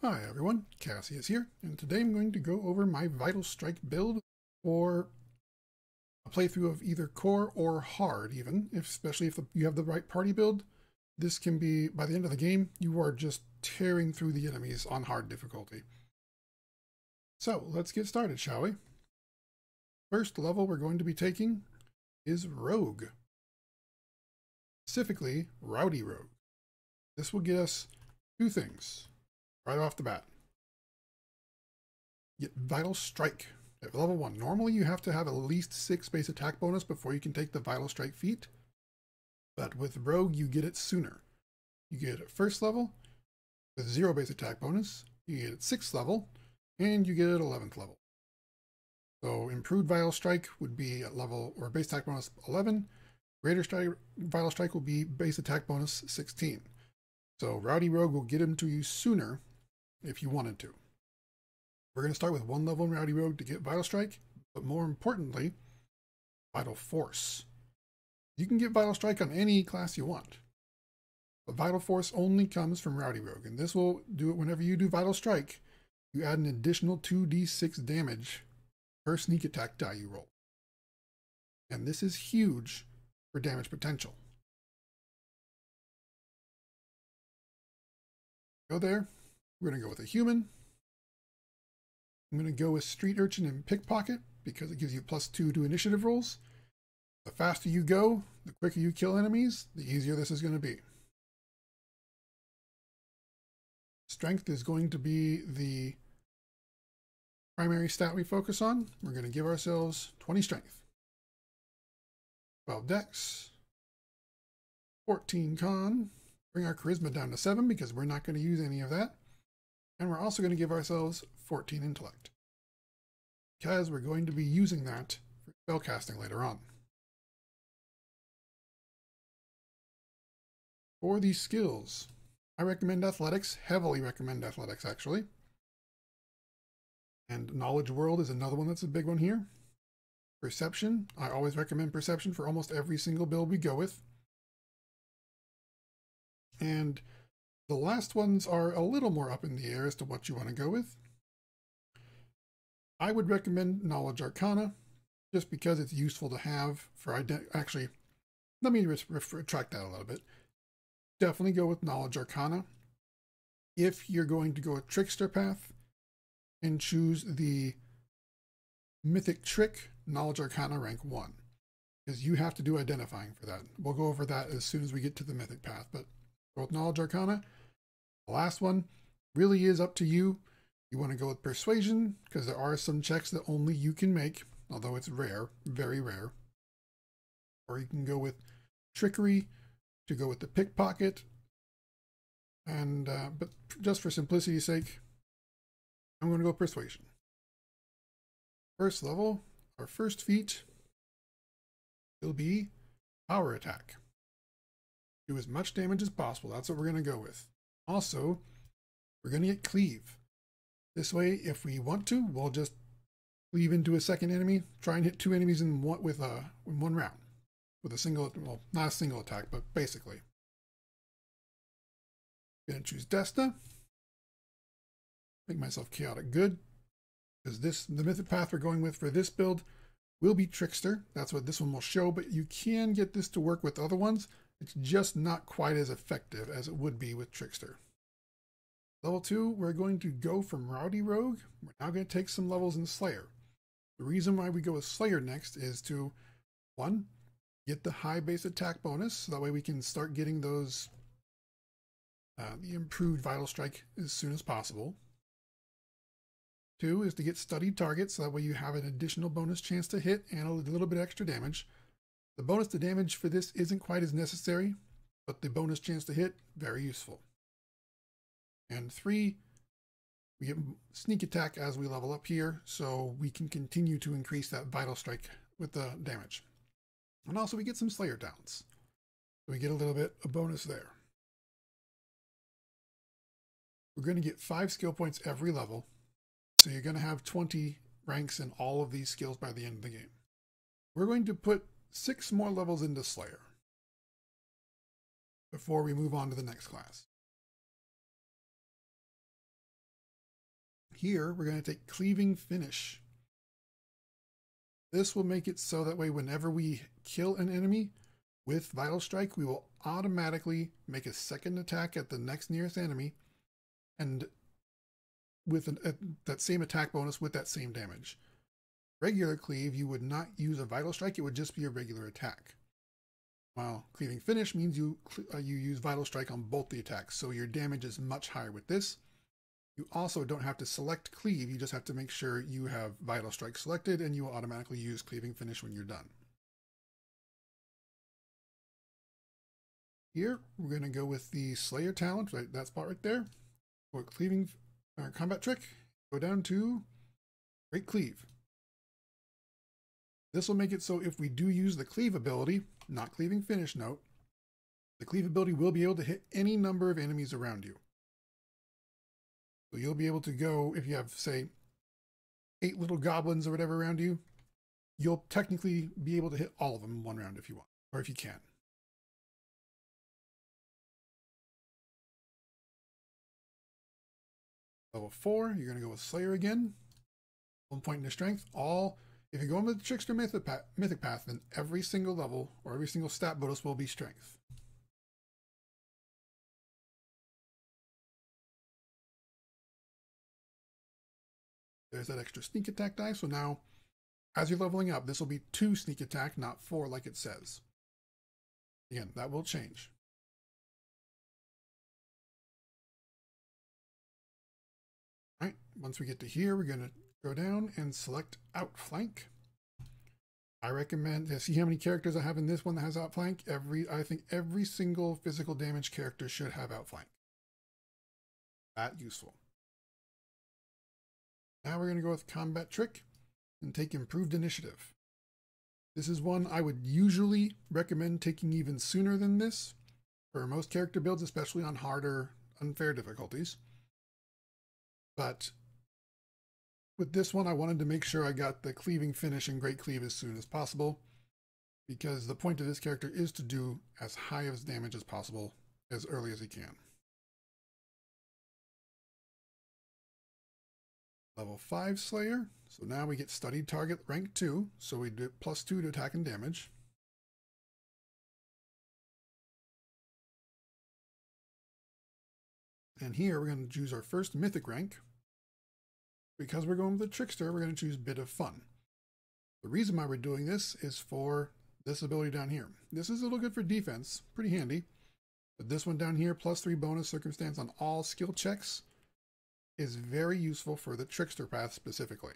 Hi everyone, Cassie is here, and today I'm going to go over my Vital Strike build for a playthrough of either core or hard even, especially if you have the right party build. This can be, by the end of the game, you are just tearing through the enemies on hard difficulty. So let's get started, shall we? First level we're going to be taking is Rogue. Specifically, Rowdy Rogue. This will get us two things right off the bat. Get Vital Strike at level 1. Normally you have to have at least 6 base attack bonus before you can take the Vital Strike feat, but with Rogue you get it sooner. You get it at first level with 0 base attack bonus, you get it at 6th level, and you get it at 11th level. So improved Vital Strike would be at level, or base attack bonus 11, greater strike, Vital Strike will be base attack bonus 16. So Rowdy Rogue will get him to you sooner if you wanted to. We're going to start with 1 level in Rowdy Rogue to get Vital Strike, but more importantly, Vital Force. You can get Vital Strike on any class you want, but Vital Force only comes from Rowdy Rogue, and this will do it whenever you do Vital Strike. You add an additional 2d6 damage per sneak attack die you roll. And this is huge for damage potential. Go there. We're going to go with a human. I'm going to go with Street Urchin and Pickpocket because it gives you +2 to initiative rolls. The faster you go, the quicker you kill enemies, the easier this is going to be. Strength is going to be the primary stat we focus on. We're going to give ourselves 20 strength, 12 dex, 14 con, bring our charisma down to 7 because we're not going to use any of that. And we're also going to give ourselves 14 intellect, because we're going to be using that for spellcasting later on. For these skills, I recommend athletics, heavily recommend athletics actually. And knowledge world is another one that's a big one here. Perception, I always recommend perception for almost every single build we go with. And the last ones are a little more up in the air as to what you want to go with. I would recommend Knowledge Arcana, just because it's useful to have for actually, let me retract that a little bit. Definitely go with Knowledge Arcana if you're going to go a Trickster path and choose the Mythic Trick Knowledge Arcana rank 1, because you have to do identifying for that. We'll go over that as soon as we get to the Mythic path, but with Knowledge Arcana, the last one really is up to you. You want to go with Persuasion, because there are some checks that only you can make, although it's rare, very rare. Or you can go with Trickery to go with the Pickpocket. And but just for simplicity's sake, I'm going to go Persuasion. First level, our first feat will be Power Attack. Do as much damage as possible. That's what we're going to go with. Also, we're going to get Cleave. This way, if we want to, we'll just cleave into a second enemy, try and hit 2 enemies in one round. With a single, well, not a single attack, but basically. I'm going to choose Desta. Make myself Chaotic Good, because the Mythic path we're going with for this build will be Trickster. That's what this one will show, but you can get this to work with other ones. It's just not quite as effective as it would be with Trickster. Level 2, we're going to go from Rowdy Rogue. We're now going to take some levels in Slayer. The reason why we go with Slayer next is to, 1, get the high base attack bonus, so that way we can start getting those, the improved Vital Strike as soon as possible. 2 is to get studied targets, so that way you have an additional bonus chance to hit and a little bit extra damage. The bonus to damage for this isn't quite as necessary, but the bonus chance to hit, very useful. And 3, we get Sneak Attack as we level up here, so we can continue to increase that Vital Strike with the damage. And also we get some Slayer talents, so we get a little bit of bonus there. We're going to get 5 skill points every level, so you're going to have 20 ranks in all of these skills by the end of the game. We're going to put 6 more levels into Slayer before we move on to the next class. here we're going to take cleaving finish. This will make it so that way whenever we kill an enemy with Vital Strike, we will automatically make a second attack at the next nearest enemy, and with that same attack bonus with that same damage. Regular cleave, you would not use a Vital Strike, it would just be a regular attack. While cleaving finish means you use Vital Strike on both the attacks, so your damage is much higher with this. You also don't have to select cleave, you just have to make sure you have Vital Strike selected, and you will automatically use cleaving finish when you're done. Here, we're going to go with the Slayer talent, right, that spot right there. For cleaving combat trick, go down to Great Cleave. This will make it so if we do use the cleave ability, not cleaving finish note, the cleave ability will be able to hit any number of enemies around you. So you'll be able to go, if you have, say, 8 little goblins or whatever around you, you'll technically be able to hit all of them in one round if you want, or if you can. Level 4, you're going to go with Slayer again. 1 point into strength. If you're going with the Trickster Mythic Path, then every single level or every single stat bonus will be strength. There's that extra sneak attack die. So now, as you're leveling up, this will be 2 sneak attack, not 4 like it says. Again, that will change. All right, once we get to here, we're going to go down and select Outflank. I recommend, see how many characters I have in this one that has Outflank? I think every single physical damage character should have Outflank. That useful. Now we're going to go with Combat Trick and take Improved Initiative. This is one I would usually recommend taking even sooner than this for most character builds, especially on harder, unfair difficulties. But with this one, I wanted to make sure I got the cleaving finish and Great Cleave as soon as possible, because the point of this character is to do as high of damage as possible as early as he can. Level 5 Slayer. So now we get Studied Target rank 2, so we do +2 to attack and damage. And here we're going to choose our first Mythic rank. Because we're going with the Trickster, we're going to choose Bit of Fun. The reason why we're doing this is for this ability down here. This is a little good for defense, pretty handy. But this one down here, +3 bonus circumstance on all skill checks, is very useful for the Trickster path specifically.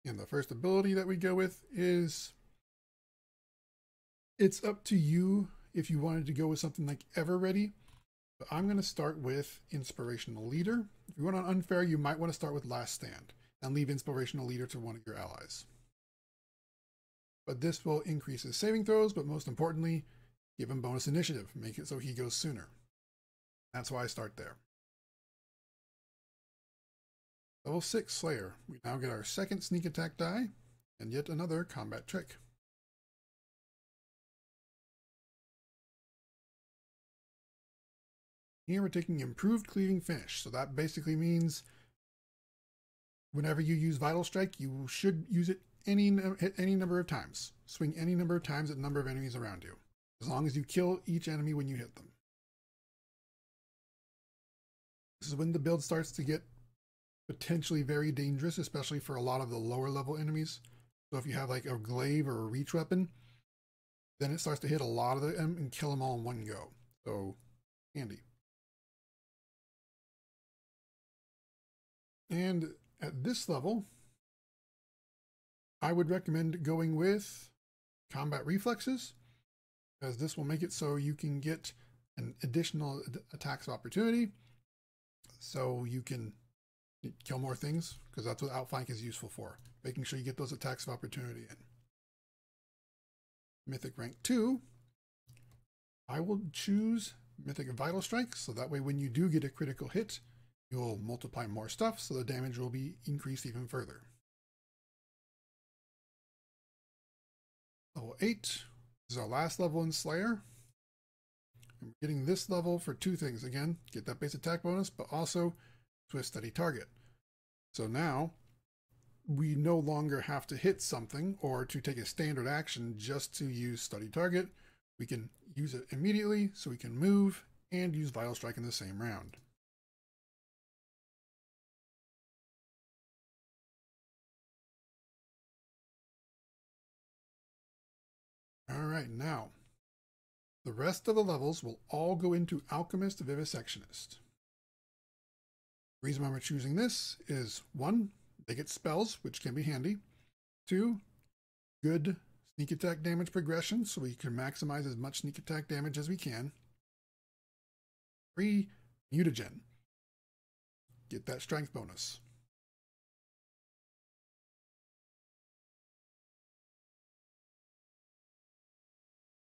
And the first ability that we go with is, it's up to you if you wanted to go with something like Ever Ready. But I'm going to start with Inspirational Leader. If you want on Unfair, you might want to start with Last Stand and leave Inspirational Leader to one of your allies. But this will increase his saving throws, but most importantly, give him bonus initiative, make it so he goes sooner. That's why I start there. Level 6 Slayer. We now get our second sneak attack die and yet another combat trick. Here we're taking Improved Cleaving Finish. So that basically means whenever you use Vital Strike, you should use it hit any number of times. Swing any number of times at the number of enemies around you, as long as you kill each enemy when you hit them. This is when the build starts to get potentially very dangerous, especially for a lot of the lower level enemies. So if you have like a glaive or a reach weapon, then it starts to hit a lot of them and kill them all in one go. So handy. And at this level, I would recommend going with Combat Reflexes, as this will make it so you can get an additional attacks of opportunity, so you can kill more things, because that's what Outflank is useful for, making sure you get those attacks of opportunity in. Mythic rank 2, I will choose Mythic Vital Strike, so that way when you do get a critical hit, you'll multiply more stuff, so the damage will be increased even further. Level 8 is our last level in Slayer. And Getting this level for two things. Again, get that base attack bonus, but also twist steady target. So now we no longer have to hit something or to take a standard action just to use steady target. We can use it immediately, so we can move and use Vital Strike in the same round. All right, now the rest of the levels will all go into Alchemist Vivisectionist. The reason why we're choosing this is 1, they get spells, which can be handy. 2, good sneak attack damage progression, so we can maximize as much sneak attack damage as we can. 3, mutagen. Get that strength bonus.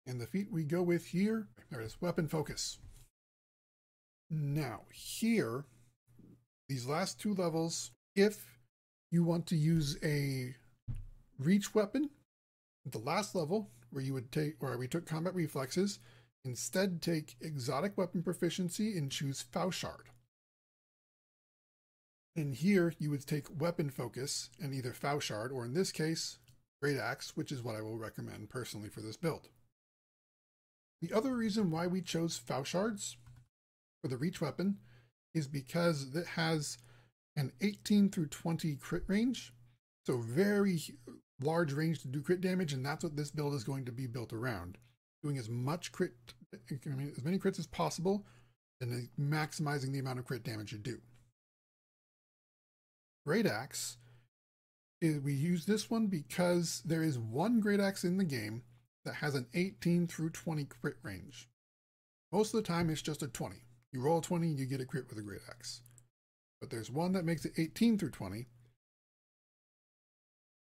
And the feat we go with here, there it is, weapon focus. Now, here, these last two levels, if you want to use a reach weapon, the last level where you would take, where we took combat reflexes, instead take exotic weapon proficiency and choose Fauchard. And here you would take weapon focus and either Fauchard, or in this case, Great Axe, which is what I will recommend personally for this build. The other reason why we chose Fauchards for the reach weapon is because it has an 18 through 20 crit range, so very large range to do crit damage, and that's what this build is going to be built around. Doing as much crit, as many crits as possible, and maximizing the amount of crit damage you do. Great Axe, we use this one because there is one Great Axe in the game that has an 18 through 20 crit range. Most of the time it's just a 20. You roll a 20 and you get a crit with a Great Axe. But there's one that makes it 18 through 20,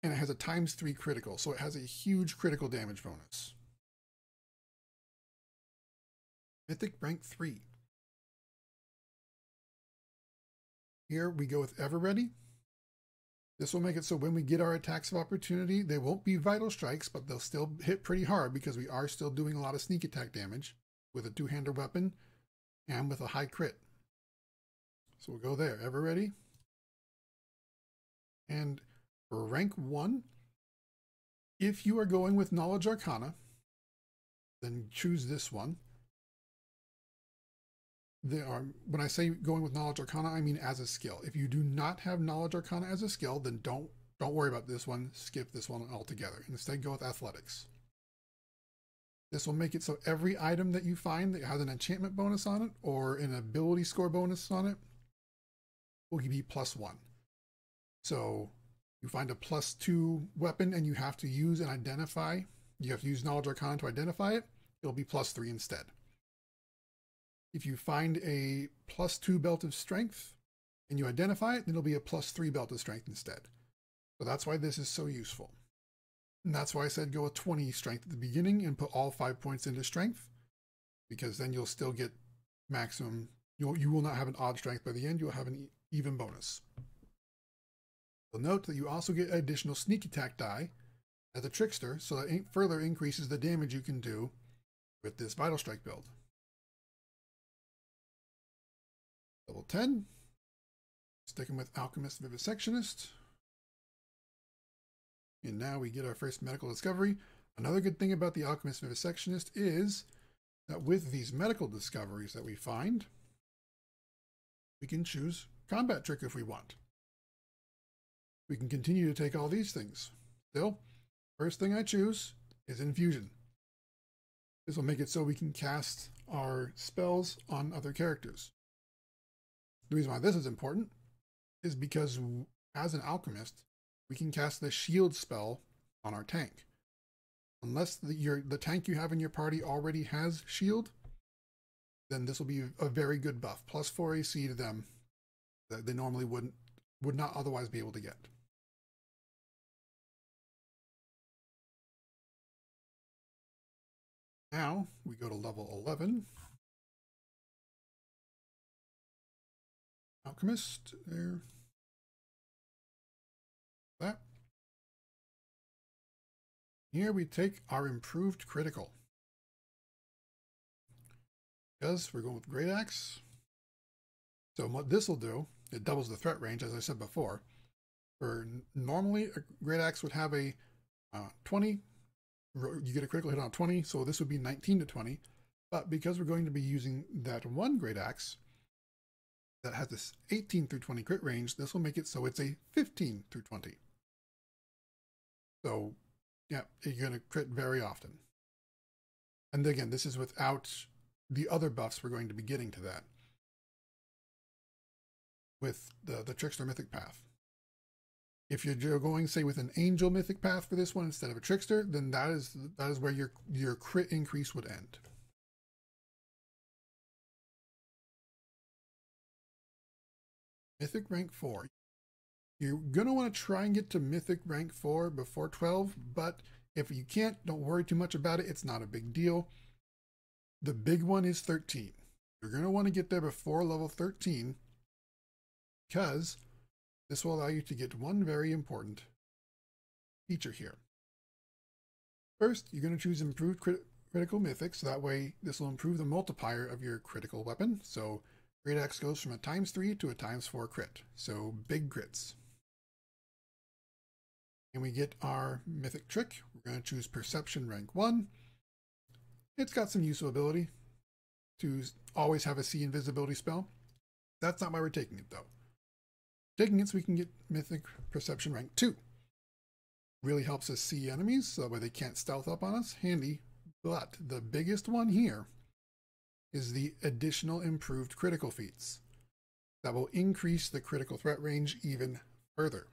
and it has a ×3 critical, so it has a huge critical damage bonus. Mythic rank 3. Here we go with Ever Ready. This will make it so when we get our attacks of opportunity, they won't be vital strikes, but they'll still hit pretty hard because we are still doing a lot of sneak attack damage with a two-hander weapon and with a high crit. So we'll go there, Ever Ready. And for rank 1, if you are going with Knowledge Arcana, then choose this one. When I say going with Knowledge Arcana, I mean as a skill. If you do not have Knowledge Arcana as a skill, then don't worry about this one. Skip this one altogether. Instead, go with Athletics. This will make it so every item that you find that has an enchantment bonus on it or an ability score bonus on it will give you +1. So you find a +2 weapon and you have to use and identify. You have to use Knowledge Arcana to identify it. It'll be +3 instead. If you find a +2 belt of strength and you identify it, then it'll be a +3 belt of strength instead. So that's why this is so useful. And that's why I said go with 20 strength at the beginning and put all 5 points into strength, because then you'll still get maximum. You will not have an odd strength by the end. You'll have an even bonus. You'll note that you also get additional sneak attack die as a trickster, so that further increases the damage you can do with this Vital Strike build. Level 10, sticking with Alchemist Vivisectionist. And now we get our first medical discovery. Another good thing about the Alchemist Vivisectionist is that with these medical discoveries that we find, we can choose combat trick if we want. We can continue to take all these things. Still, first thing I choose is Infusion. This will make it so we can cast our spells on other characters. The reason why this is important is because as an alchemist, we can cast the shield spell on our tank. Unless the tank you have in your party already has shield, then this will be a very good buff. +4 AC to them that they normally would not otherwise be able to get. Now we go to level 11. Alchemist, there. That. Here we take our improved critical. because we're going with Great Axe. So what this will do, it doubles the threat range, as I said before. For normally, a Great Axe would have a 20. You get a critical hit on 20, so this would be 19 to 20. But because we're going to be using that one Great Axe that has this 18 through 20 crit range, this will make it so it's a 15 through 20. So, yeah, you're going to crit very often. And again, this is without the other buffs we're going to be getting to that with the Trickster Mythic Path. If you're going, say, with an Angel Mythic Path for this one instead of a Trickster, then that is where your crit increase would end. Mythic rank 4. You're going to want to try and get to Mythic rank 4 before 12, but if you can't, don't worry too much about it. It's not a big deal. The big one is 13. You're going to want to get there before level 13 because this will allow you to get one very important feature here. First, you're going to choose Improved Critical Mythic, so that way this will improve the multiplier of your critical weapon. So Great Axe goes from a ×3 to a ×4 crit, so big crits. And we get our Mythic Trick. We're going to choose Perception rank 1. It's got some useful ability to always have a see invisibility spell. That's not why we're taking it though. Taking it so we can get Mythic Perception rank 2. Really helps us see enemies, so that way they can't stealth up on us. Handy. But the biggest one here is the additional improved critical feats that will increase the critical threat range even further.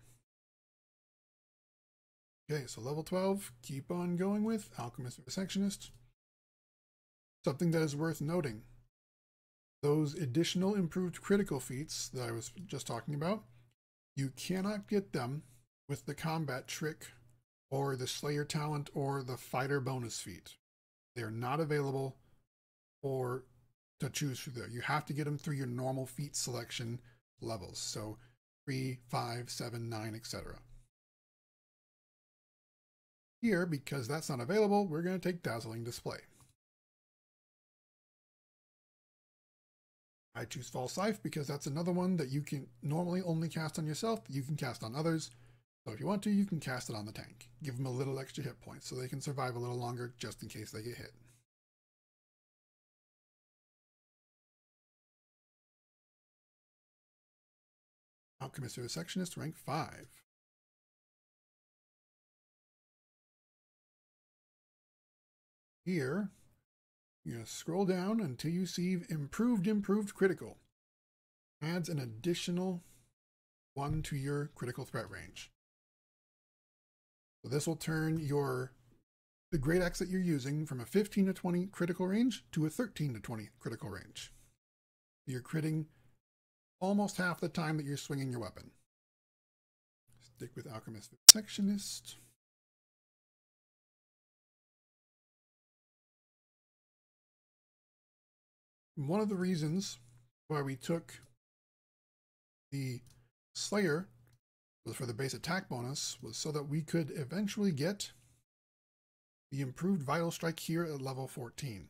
Okay, so level 12, keep on going with Alchemist Receptionist. Something that is worth noting, those additional improved critical feats that I was just talking about, you cannot get them with the combat trick or the Slayer talent or the fighter bonus feat. They are not available to choose through there. You have to get them through your normal feat selection levels. So 3, 5, 7, 9, etc. Here, because that's not available, we're going to take Dazzling Display. I choose False Life because that's another one that you can normally only cast on yourself. You can cast on others. So if you want to, you can cast it on the tank. Give them a little extra hit points so they can survive a little longer just in case they get hit. Alchemist Receptionist rank 5. Here, you're going to scroll down until you see Improved Critical. Adds an additional 1 to your critical threat range. So this will turn the Great Axe that you're using from a 15 to 20 critical range to a 13 to 20 critical range. You're critting almost half the time that you're swinging your weapon. Stick with Alchemist Receptionist. One of the reasons why we took the Slayer was for the base attack bonus, was so that we could eventually get the improved Vital Strike here at level 14.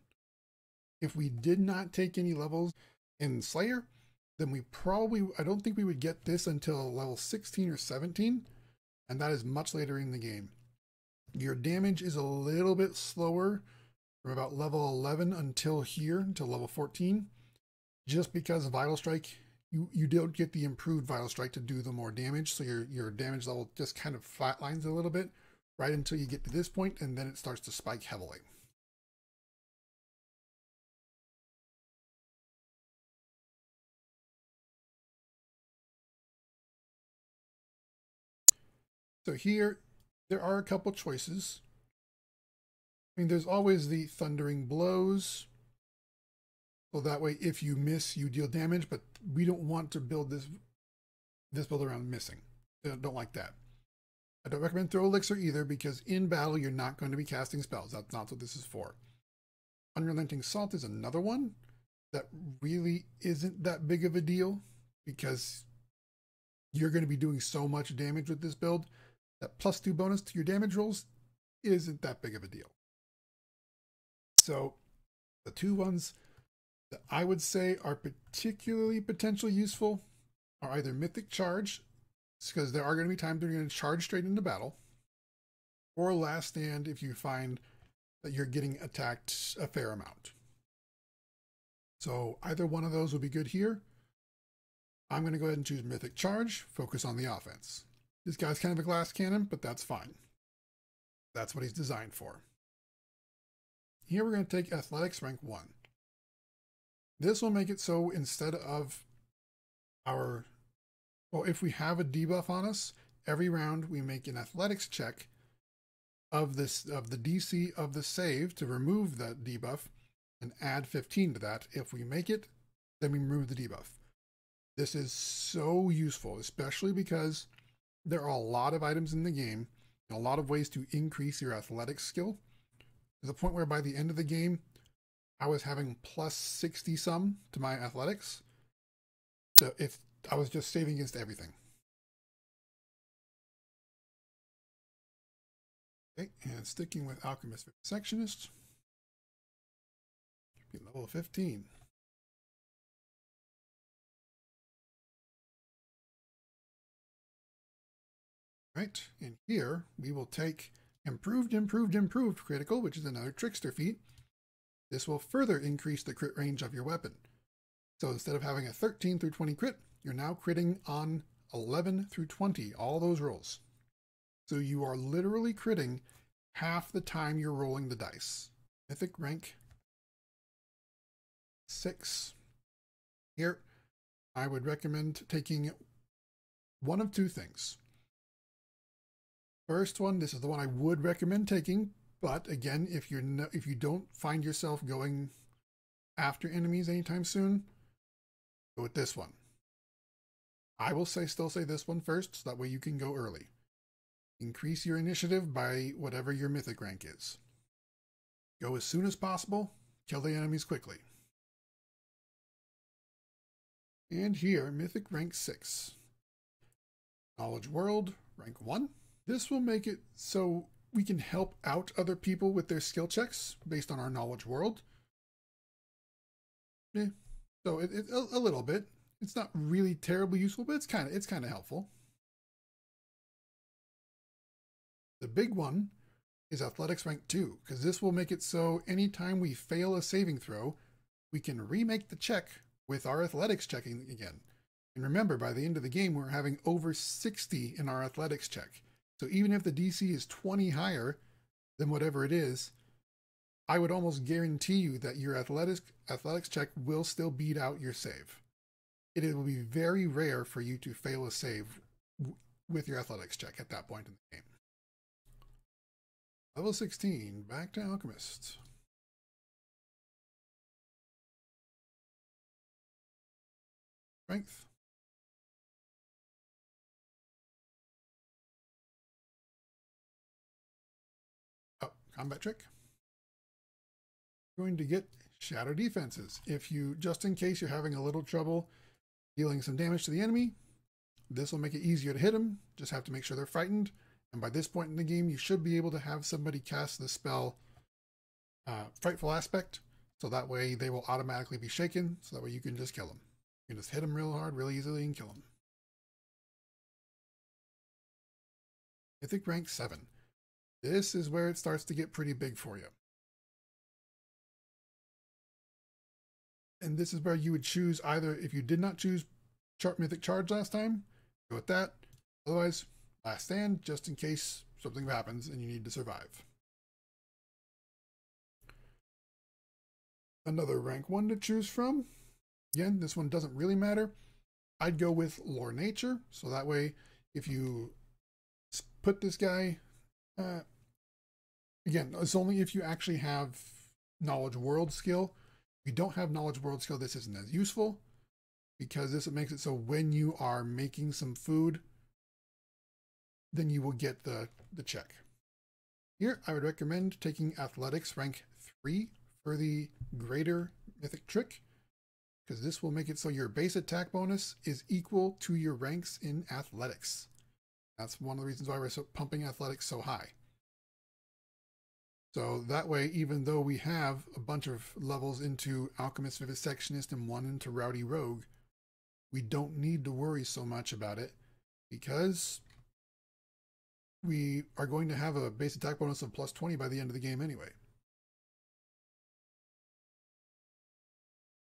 If we did not take any levels in Slayer, then I don't think we would get this until level 16 or 17, and that is much later in the game. Your damage is a little bit slower from about level 11 until level 14, just because Vital Strike, you don't get the improved Vital Strike to do the more damage, so your damage level just kind of flatlines a little bit right until you get to this point, and then it starts to spike heavily. So here, there are a couple choices. I mean, there's always the Thundering Blows. So that way, if you miss, you deal damage, but we don't want to build this build around missing. I don't like that. I don't recommend Throw Elixir either, because in battle, you're not going to be casting spells. That's not what this is for. Unrelenting Salt is another one that really isn't that big of a deal, because you're going to be doing so much damage with this build that +2 bonus to your damage rolls isn't that big of a deal. So the two ones that I would say are particularly potentially useful are either Mythic Charge, because there are going to be times they're going to charge straight into battle, or Last Stand if you find that you're getting attacked a fair amount. So either one of those will be good here. I'm going to go ahead and choose Mythic Charge, focus on the offense. This guy's kind of a glass cannon, but that's fine. That's what he's designed for. Here we're going to take Athletics rank 1. This will make it so instead of our, well, if we have a debuff on us, every round we make an athletics check of the DC of the save to remove that debuff and add 15 to that. If we make it, then we remove the debuff. This is so useful, especially because there are a lot of items in the game and a lot of ways to increase your athletics skill to the point where by the end of the game, I was having plus 60 some to my athletics. So if I was just saving against everything. Okay, and sticking with Alchemist Sectionist, level 15. Right, and here we will take improved critical, which is another trickster feat. This will further increase the crit range of your weapon. So instead of having a 13 through 20 crit, you're now critting on 11 through 20, all those rolls. So you are literally critting half the time you're rolling the dice. Mythic rank 6. Here, I would recommend taking one of two things. First one, this is the one I would recommend taking, but again, if you don't find yourself going after enemies anytime soon, go with this one. I will still say this one first, so that way you can go early. Increase your initiative by whatever your mythic rank is. Go as soon as possible, kill the enemies quickly. And here, mythic rank 6. Knowledge World, rank 1. This will make it so we can help out other people with their skill checks based on our knowledge world. So a little bit. It's not really terribly useful, but it's kind of helpful. The big one is Athletics rank 2, because this will make it so anytime we fail a saving throw, we can remake the check with our athletics checking again. And remember, by the end of the game, we're having over 60 in our athletics check. So even if the DC is 20 higher than whatever it is, I would almost guarantee you that your athletics check will still beat out your save. It will be very rare for you to fail a save with your athletics check at that point in the game. Level 16, back to Alchemist. Strength. Oh, combat trick. You're going to get shadow defenses. If you, just in case you're having a little trouble dealing some damage to the enemy, this will make it easier to hit them. Just have to make sure they're frightened. And by this point in the game, you should be able to have somebody cast the spell Frightful Aspect. So that way they will automatically be shaken. So that way you can just kill them. You can just hit them real hard, real easily, and kill them. Mythic rank 7. This is where it starts to get pretty big for you. And this is where you would choose either, if you did not choose Mythic Charge last time, go with that. Otherwise, Last Stand, just in case something happens and you need to survive. Another rank 1 to choose from. Again, this one doesn't really matter. I'd go with Lore Nature, so that way if you put this guy, again, it's only if you actually have Knowledge World skill. If you don't have Knowledge World skill, this isn't as useful, because this makes it so when you are making some food, then you will get the check. Here, I would recommend taking Athletics rank 3 for the greater mythic trick, because this will make it so your base attack bonus is equal to your ranks in athletics. That's one of the reasons why we're pumping athletics so high. So that way, even though we have a bunch of levels into Alchemist, Vivisectionist, and one into Rowdy Rogue, we don't need to worry so much about it because we are going to have a base attack bonus of plus 20 by the end of the game anyway.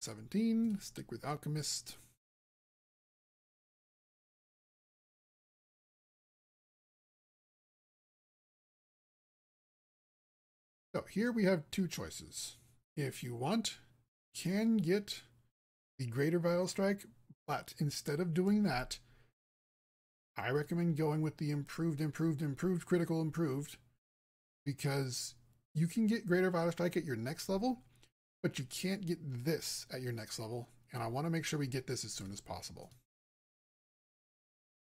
17, stick with Alchemist. So here we have two choices. If you want, can get the Greater Vital Strike, but instead of doing that, I recommend going with the improved, critical improved, because you can get Greater Vital Strike at your next level, but you can't get this at your next level, and I want to make sure we get this as soon as possible.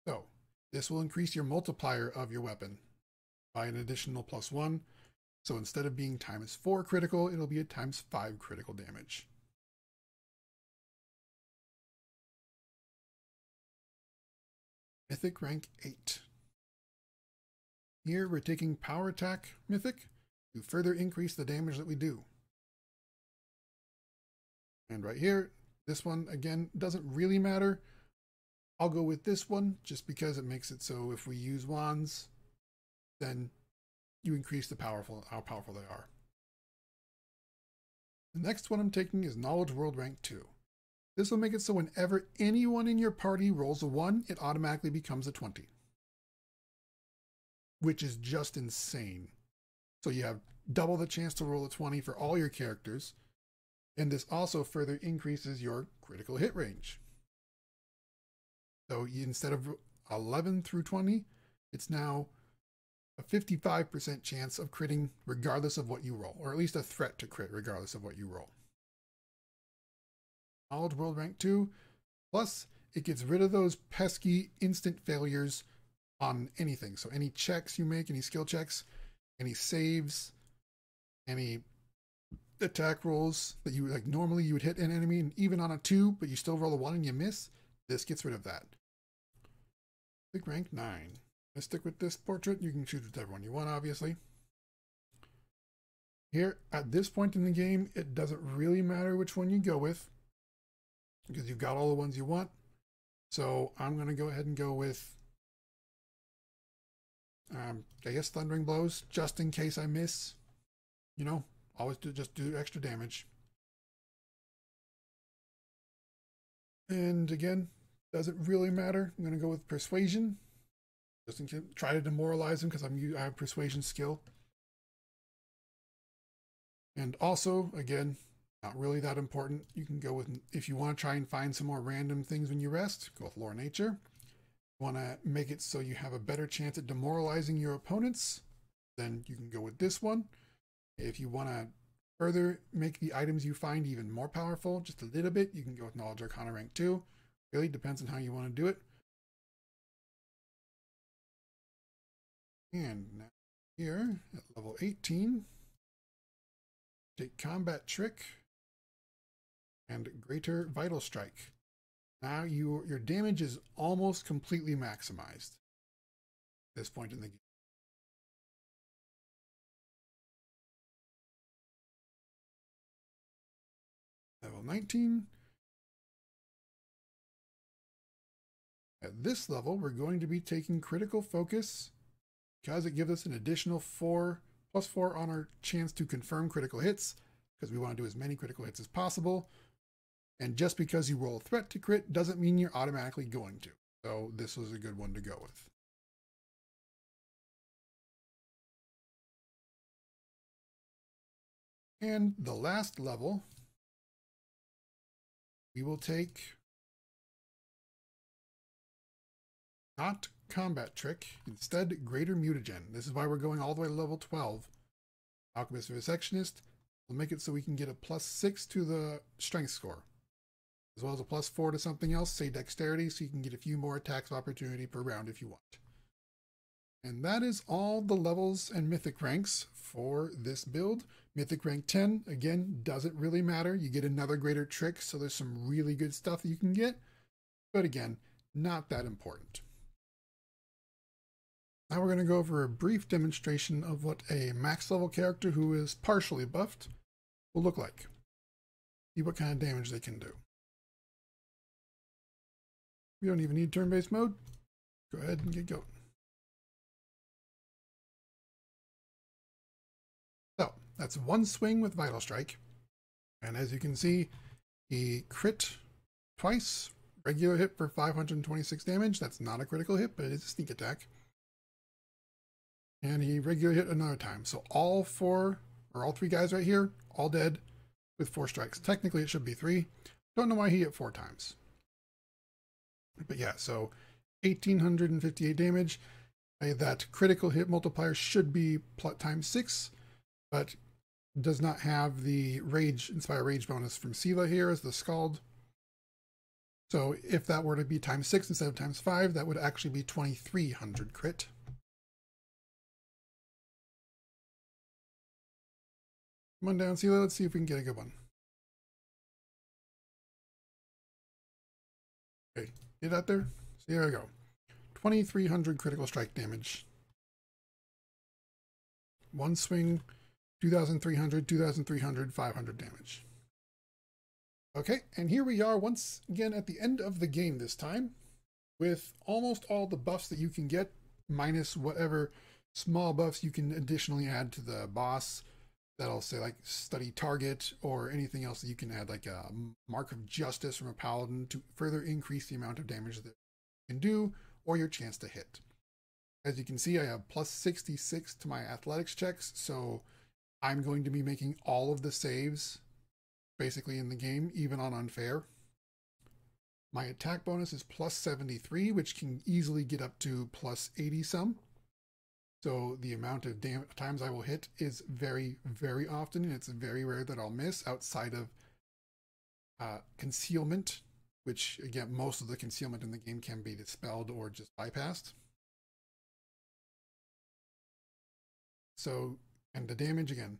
So this will increase your multiplier of your weapon by an additional +1. So instead of being ×4 critical, it'll be a ×5 critical damage. Mythic rank 8. Here we're taking Power Attack Mythic to further increase the damage that we do. And right here, this one, again, doesn't really matter. I'll go with this one just because it makes it so if we use wands, then you increase how powerful they are. The next one I'm taking is Knowledge World rank 2. This will make it so whenever anyone in your party rolls a 1, it automatically becomes a 20. Which is just insane. So you have double the chance to roll a 20 for all your characters. And this also further increases your critical hit range. So instead of 11 through 20, it's now a 55% chance of critting regardless of what you roll, or at least a threat to crit regardless of what you roll. Knowledge World rank 2, plus it gets rid of those pesky instant failures on anything. So any checks you make, any skill checks, any saves, any attack rolls that you like normally you would hit an enemy, and even on a 2, but you still roll a 1 and you miss, this gets rid of that. Big rank 9. Let's stick with this portrait. You can choose whichever one you want, obviously. Here, at this point in the game, it doesn't really matter which one you go with because you've got all the ones you want. So I'm going to go ahead and go with, I guess, Thundering Blows, just in case I miss. You know, always just do extra damage. And again, doesn't really matter. I'm going to go with Persuasion. Just in case, try to demoralize him because I have Persuasion skill. And also, again, not really that important. You can go with, if you want to try and find some more random things when you rest, go with Lore Nature. You want to make it so you have a better chance at demoralizing your opponents, then you can go with this one. If you want to further make the items you find even more powerful, just a little bit, you can go with Knowledge Arcana rank 2. Really depends on how you want to do it. And now here at level 18, take Combat Trick and Greater Vital Strike. Now your damage is almost completely maximized at this point in the game. Level 19. At this level, we're going to be taking Critical Focus because it gives us an additional +4 on our chance to confirm critical hits, because we want to do as many critical hits as possible. And just because you roll a threat to crit doesn't mean you're automatically going to. So this was a good one to go with. And the last level, we will take not Combat Trick, instead Greater Mutagen. This is why we're going all the way to level 12. Alchemist Vivisectionist will make it so we can get a +6 to the strength score, as well as a +4 to something else, say dexterity, so you can get a few more attacks of opportunity per round if you want. And that is all the levels and mythic ranks for this build. Mythic rank 10, again, doesn't really matter. You get another greater trick, so there's some really good stuff that you can get. But again, not that important. Now we're going to go over a brief demonstration of what a max level character who is partially buffed will look like. See what kind of damage they can do. We don't even need turn-based mode. Go ahead and get going. So that's one swing with Vital Strike. And as you can see, he crit twice, regular hit for 526 damage. That's not a critical hit, but it is a sneak attack. And he regular hit another time. So all three guys right here, all dead with 4 strikes. Technically it should be 3. Don't know why he hit 4 times. But yeah, so 1858 damage. That critical hit multiplier should be times 6, but does not have the Inspire Rage bonus from Siva here as the Scald. So if that were to be times 6 instead of times 5, that would actually be 2300 crit. Come on down, Siva. Let's see if we can get a good one. Okay, get out there. So there we go. 2300 critical strike damage. One swing, 2300, 2300, 500 damage. Okay, and here we are once again at the end of the game this time, with almost all the buffs that you can get, minus whatever small buffs you can additionally add to the boss. That'll say like study target or anything else that you can add, like a mark of justice from a paladin to further increase the amount of damage that you can do or your chance to hit. As you can see, I have plus 66 to my athletics checks, so I'm going to be making all of the saves basically in the game, even on unfair. My attack bonus is plus 73, which can easily get up to plus 80 some. So the amount of times I will hit is very, very often, and it's very rare that I'll miss outside of concealment, which again, most of the concealment in the game can be dispelled or just bypassed. So, and the damage again,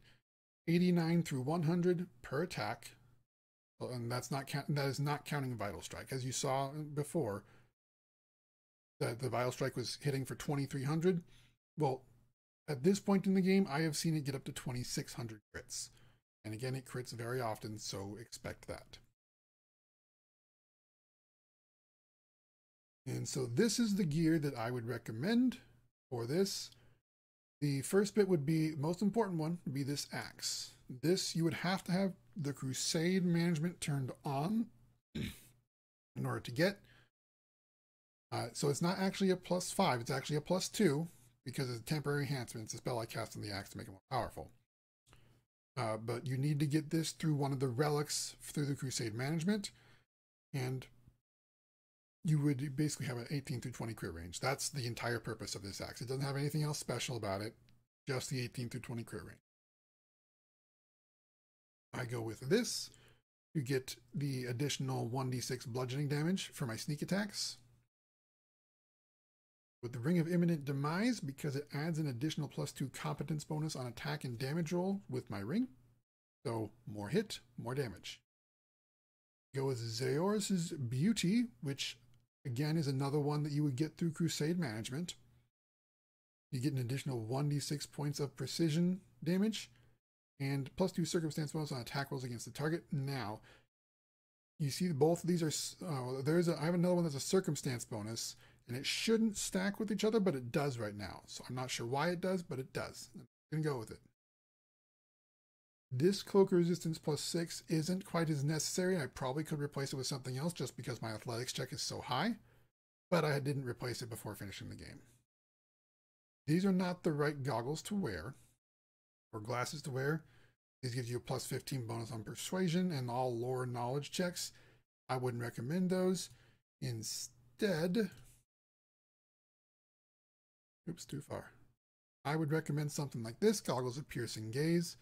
89 through 100 per attack, and that is not counting Vital Strike. As you saw before, that the Vital Strike was hitting for 2300. Well, at this point in the game, I have seen it get up to 2600 crits. And again, it crits very often, so expect that. And so this is the gear that I would recommend for this. The first bit would be, most important one, would be this axe. This, you would have to have the Crusade management turned on in order to get. So it's not actually a +5, it's actually a +2, because it's a temporary enhancement. It's a spell I cast on the axe to make it more powerful. But you need to get this through one of the relics through the Crusade management, and you would basically have an 18 through 20 crit range. That's the entire purpose of this axe. It doesn't have anything else special about it, just the 18 through 20 crit range. I go with this to get the additional 1d6 bludgeoning damage for my sneak attacks. With the Ring of Imminent Demise, because it adds an additional +2 competence bonus on attack and damage roll with my ring. So more hit, more damage. Go with Zeoris' Beauty, which again is another one that you would get through Crusade management. You get an additional 1d6 points of precision damage and +2 circumstance bonus on attack rolls against the target. Now, you see both of these are, I have another one that's a circumstance bonus, and it shouldn't stack with each other, but it does right now. So I'm not sure why it does, but it does. I'm going to go with it. This cloak resistance +6 isn't quite as necessary. I probably could replace it with something else just because my athletics check is so high, but I didn't replace it before finishing the game. These are not the right goggles to wear or glasses to wear. These gives you a +15 bonus on persuasion and all lore knowledge checks. I wouldn't recommend those. Instead, oops, too far. I would recommend something like this, Goggles of Piercing Gaze.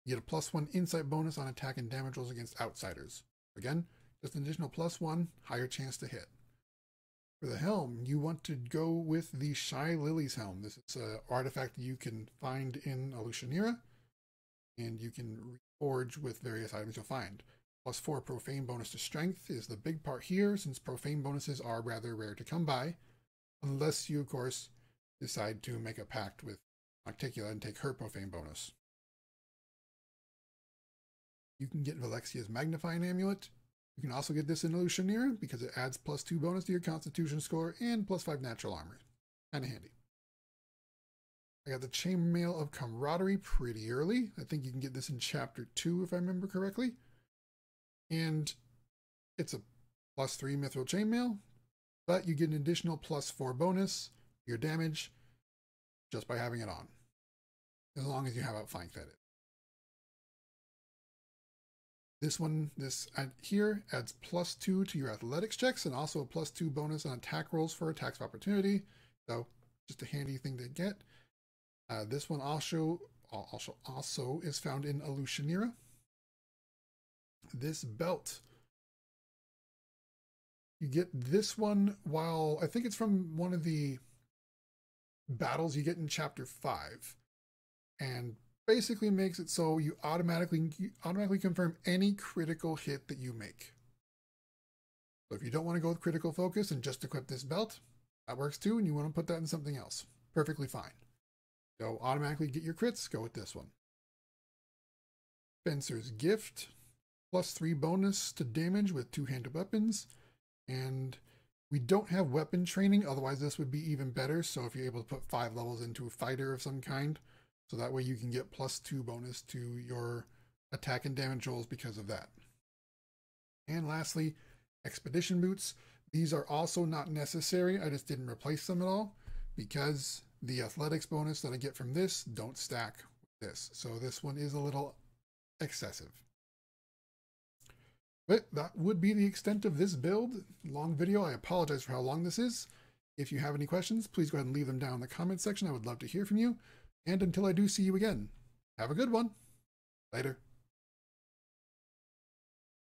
You get a +1 insight bonus on attack and damage rolls against outsiders. Again, just an additional +1, higher chance to hit. For the helm, you want to go with the Shy Lily's helm. This is an artifact you can find in Alushanira, and you can reforge with various items you'll find. +4 profane bonus to strength is the big part here, since profane bonuses are rather rare to come by, unless you, of course, decide to make a pact with Nocticula and take her profane bonus. You can get Valexia's Magnifying Amulet. You can also get this in Illusionera because it adds +2 bonus to your Constitution score and +5 natural armor. Kind of handy. I got the Chainmail of Camaraderie pretty early. I think you can get this in Chapter 2 if I remember correctly. And it's a +3 Mithril Chainmail, but you get an additional +4 bonus to your damage just by having it on, as long as you have Outflank Fed it. This one, here, adds +2 to your athletics checks and also a +2 bonus on attack rolls for attacks of opportunity. So just a handy thing to get. This one also is found in Illusionera. This belt, you get this one while, I think it's from one of the battles you get in Chapter 5. And basically makes it so you automatically confirm any critical hit that you make. So if you don't want to go with critical focus and just equip this belt, that works too, and you want to put that in something else, perfectly fine. So automatically get your crits, go with this one. Spencer's Gift, +3 bonus to damage with two-handed weapons, and we don't have weapon training, otherwise this would be even better. So if you're able to put 5 levels into a fighter of some kind, so that way you can get +2 bonus to your attack and damage rolls because of that. And lastly, Expedition Boots. These are also not necessary. I just didn't replace them at all because the athletics bonus that I get from this don't stack with this. So this one is a little excessive. But that would be the extent of this build. Long video. I apologize for how long this is. If you have any questions, please go ahead and leave them down in the comment section. I would love to hear from you. And until I do see you again, have a good one. Later.